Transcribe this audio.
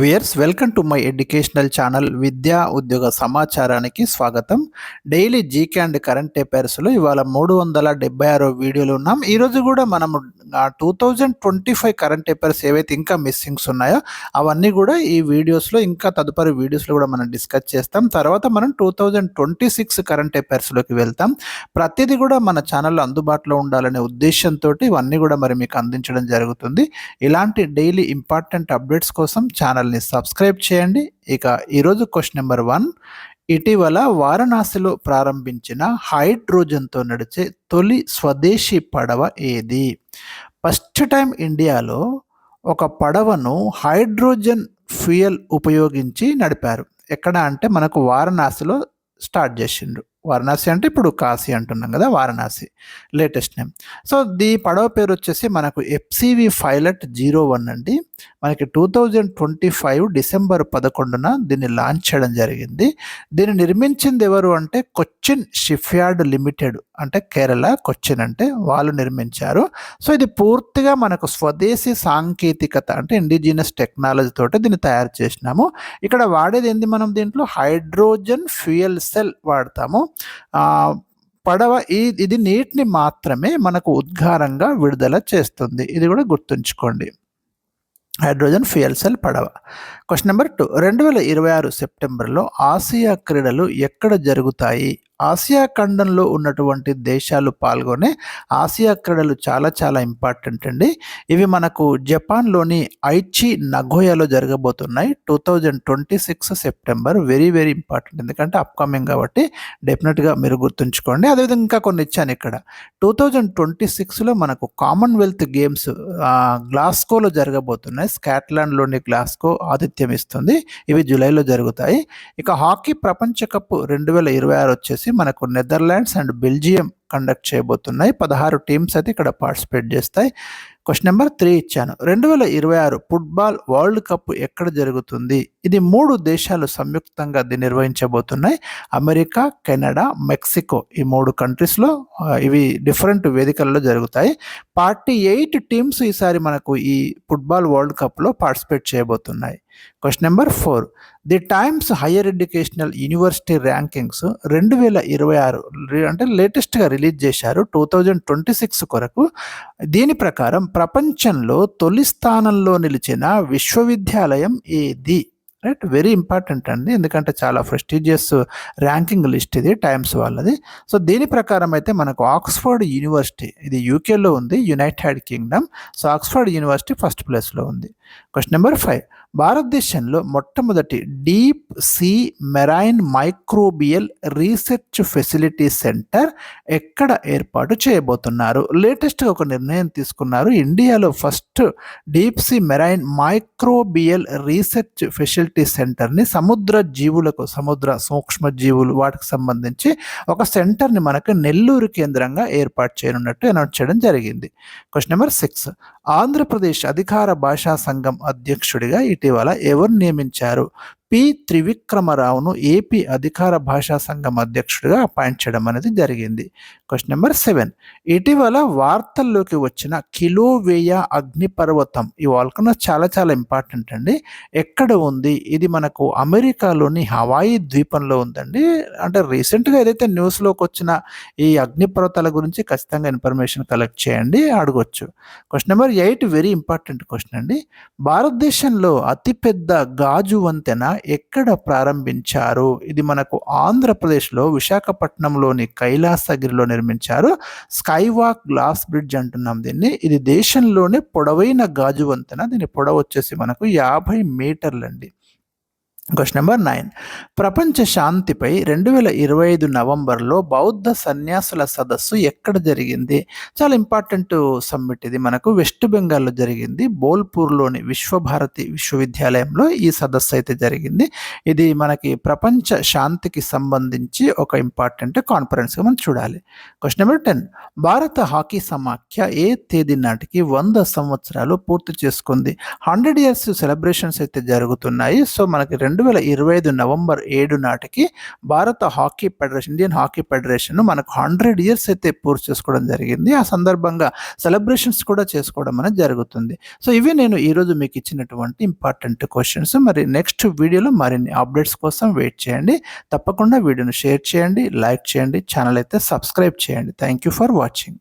Viewers welcome to my educational channel విద్యా ఉద్యోగ సమాచారానికి స్వాగతం. డైలీ జీకే అండ్ కరెంట్ అఫైర్స్లో ఇవాళ 376 వీడియోలు ఉన్నాం. ఈరోజు కూడా మనము 2025 కరెంట్ అఫైర్స్ ఏవైతే ఇంకా మిస్సింగ్స్ ఉన్నాయో అవన్నీ కూడా ఈ వీడియోస్లో ఇంకా తదుపరి వీడియోస్లో కూడా మనం డిస్కస్ చేస్తాం. తర్వాత మనం 2026 కరెంట్ అఫైర్స్లోకి వెళ్తాం. ప్రతిదీ కూడా మన ఛానల్లో అందుబాటులో ఉండాలనే ఉద్దేశంతో ఇవన్నీ కూడా మరి మీకు అందించడం జరుగుతుంది. ఇలాంటి డైలీ ఇంపార్టెంట్ అప్డేట్స్ కోసం ఛానల్ని సబ్స్క్రైబ్ చేయండి. ఇక ఈరోజు క్వశ్చన్ నెంబర్ 1, ఇటీవల వారణాసిలో ప్రారంభించిన హైడ్రోజన్తో నడిచే తొలి స్వదేశీ పడవ ఏది? ఫస్ట్ టైం ఇండియాలో ఒక పడవను హైడ్రోజన్ ఫ్యూయల్ ఉపయోగించి నడిపారు. ఎక్కడ అంటే మనకు వారణాసిలో స్టార్ట్ చేసిండ్రు. వారణాసి అంటే ఇప్పుడు కాశీ అంటున్నాం కదా, వారణాసి లేటెస్ట్ నేమ్. సో ఈ పడవ పేరు వచ్చేసి మనకు FCV పైలట్ 01 అండి. మనకి 2025 డిసెంబర్ 11న దీన్ని లాంచ్ చేయడం జరిగింది. దీన్ని నిర్మించింది ఎవరు అంటే కొచ్చిన్ షిప్ యార్డ్ లిమిటెడ్, అంటే కేరళ కొచ్చిన్ అంటే వాళ్ళు నిర్మించారు. సో ఇది పూర్తిగా మనకు స్వదేశీ సాంకేతికత అంటే ఇండిజినస్ టెక్నాలజీ తోటి దీన్ని తయారు చేసినాము. ఇక్కడ వాడేది ఏంది, మనం దీంట్లో హైడ్రోజన్ ఫ్యూయల్ సెల్ వాడతాము. పడవ ఇది నీటిని మాత్రమే మనకు ఉద్గారంగా విడుదల చేస్తుంది. ఇది కూడా గుర్తుంచుకోండి, హైడ్రోజన్ ఫ్యూయల్ సెల్ పడవ. క్వశ్చన్ నెంబర్ 2, 2026 సెప్టెంబర్లో ఆసియా క్రీడలు ఎక్కడ జరుగుతాయి? ఆసియా ఖండంలో ఉన్నటువంటి దేశాలు పాల్గొనే ఆసియా క్రీడలు చాలా చాలా ఇంపార్టెంట్ అండి. ఇవి మనకు జపాన్లోని ఐచి నగోయాలో జరగబోతున్నాయి 2026 సెప్టెంబర్. వెరీ వెరీ ఇంపార్టెంట్, ఎందుకంటే అప్కమింగ్ కాబట్టి డెఫినెట్గా మీరు గుర్తుంచుకోండి. అదేవిధంగా ఇంకా కొన్ని ఇచ్చాను ఇక్కడ. 2026లో మనకు కామన్వెల్త్ గేమ్స్ గ్లాస్కోలో జరగబోతున్నాయి. స్కాట్లాండ్లోని గ్లాస్కో ఆతిథ్యం ఇస్తుంది. ఇవి జూలైలో జరుగుతాయి. ఇక హాకీ ప్రపంచ కప్ 2026 వచ్చేసి మనకు నెదర్లాండ్స్ అండ్ బెల్జియం కండక్ట్ చేయబోతున్నాయి. 16 టీమ్స్ అయితే ఇక్కడ పార్టిసిపేట్ చేస్తాయి. క్వశ్చన్ నెంబర్ 3 ఇచ్చాను. 2026 ఫుట్బాల్ వరల్డ్ కప్ ఎక్కడ జరుగుతుంది? ఇది 3 దేశాలు సంయుక్తంగా నిర్వహించబోతున్నాయి. అమెరికా, కెనడా, మెక్సికో, ఈ 3 కంట్రీస్లో ఇవి డిఫరెంట్ వేదికల్లో జరుగుతాయి. 48 టీమ్స్ ఈసారి మనకు ఈ ఫుట్బాల్ వరల్డ్ కప్లో పార్టిసిపేట్ చేయబోతున్నాయి. Question number 4, the Times higher educational university rankings 2026 అంటే లేటెస్ట్గా రిలీజ్ చేశారు 2026 కొరకు. దీని ప్రకారం ప్రపంచంలో తొలి స్థానంలో నిలిచిన విశ్వవిద్యాలయం ఏది? రైట్, వెరీ ఇంపార్టెంట్ అండి, ఎందుకంటే చాలా ప్రెస్టీజియస్ ర్యాంకింగ్ లిస్ట్ ఇది, టైమ్స్ వాళ్ళది. సో దీని ప్రకారం అయితే మనకు ఆక్స్ఫర్డ్ యూనివర్సిటీ, ఇది యూకేలో ఉంది, United Kingdom. So Oxford university first ప్లేస్లో ఉంది. క్వశ్చన్ నెంబర్ 5, భారతదేశంలో మొట్టమొదటి deep sea marine microbial research facility centre ఎక్కడ ఏర్పాటు చేయబోతున్నారు? లేటెస్ట్గా ఒక నిర్ణయం తీసుకున్నారు. ఇండియాలో first deep sea marine microbial research facility సెంటర్ని సముద్ర జీవులకు, సముద్ర సూక్ష్మ జీవులు వాటికి సంబంధించి ఒక సెంటర్ని మనకు నెల్లూరు కేంద్రంగా ఏర్పాటు చేయనున్నట్టు అనౌన్స్ చేయడం జరిగింది. క్వశ్చన్ నెంబర్ 6, ఆంధ్రప్రదేశ్ అధికార భాషా సంఘం అధ్యక్షుడిగా ఇటీవల ఎవరు నియమించారు? పి త్రివిక్రమరావును ఏపీ అధికార భాషా సంఘం అధ్యక్షుడిగా అపాయింట్ చేయడం అనేది జరిగింది. క్వశ్చన్ నెంబర్ 7, ఇటీవల వార్తల్లోకి వచ్చిన కిలోవేయ అగ్నిపర్వతం, ఈ వాల్కనో చాలా చాలా ఇంపార్టెంట్ అండి. ఎక్కడ ఉంది? ఇది మనకు అమెరికాలోని హవాయి ద్వీపంలో ఉందండి. అంటే రీసెంట్గా ఏదైతే న్యూస్లోకి వచ్చిన ఈ అగ్నిపర్వతాల గురించి ఖచ్చితంగా ఇన్ఫర్మేషన్ కలెక్ట్ చేయండి, అడగొచ్చు. Question number 8 very important question అండి. భారతదేశంలో అతిపెద్ద గాజు వంతెన ఎక్కడ ప్రారంభించారు? ఇది మనకు ఆంధ్రప్రదేశ్లో విశాఖపట్నంలోని కైలాసగిరిలో నిర్మించారు. స్కైవాక్ గ్లాస్ బ్రిడ్జ్ అంటున్నాం దీన్ని. ఇది దేశంలోనే పొడవైన గాజు వంతెన. దీని పొడవు వచ్చేసి మనకు 50 మీటర్లు అండి. క్వశ్చన్ నెంబర్ 9, ప్రపంచ శాంతిపై 2025 నవంబర్లో బౌద్ధ సన్యాసుల సదస్సు ఎక్కడ జరిగింది? చాలా ఇంపార్టెంట్ సమ్మిట్ ఇది, మనకు వెస్ట్ బెంగాల్లో జరిగింది. బోల్పూర్లోని విశ్వభారతి విశ్వవిద్యాలయంలో ఈ సదస్సు అయితే జరిగింది. ఇది మనకి ప్రపంచ శాంతికి సంబంధించి ఒక ఇంపార్టెంట్ కాన్ఫరెన్స్గా మనం చూడాలి. క్వశ్చన్ నెంబర్ 10, భారత హాకీ సమాఖ్య ఏ తేదీ నాటికి 100 సంవత్సరాలు పూర్తి చేసుకుంది? 100 years సెలబ్రేషన్స్ అయితే జరుగుతున్నాయి. సో మనకి 2025 2025 నవంబర్ 7 నాటికి ఇండియన్ హాకీ ఫెడరేషన్ మనకు 100 ఇయర్స్ అయితే పూర్తి చేసుకోవడం జరిగింది. ఆ సందర్భంగా సెలబ్రేషన్స్ కూడా చేసుకోవడం అనేది జరుగుతుంది. సో ఇవి నేను ఈరోజు మీకు ఇచ్చినటువంటి ఇంపార్టెంట్ క్వశ్చన్స్. మరి నెక్స్ట్ వీడియోలో మరిన్ని అప్డేట్స్ కోసం వెయిట్ చేయండి. తప్పకుండా వీడియోను షేర్ చేయండి, లైక్ చేయండి, ఛానల్ అయితే సబ్స్క్రైబ్ చేయండి. Thank you for watching.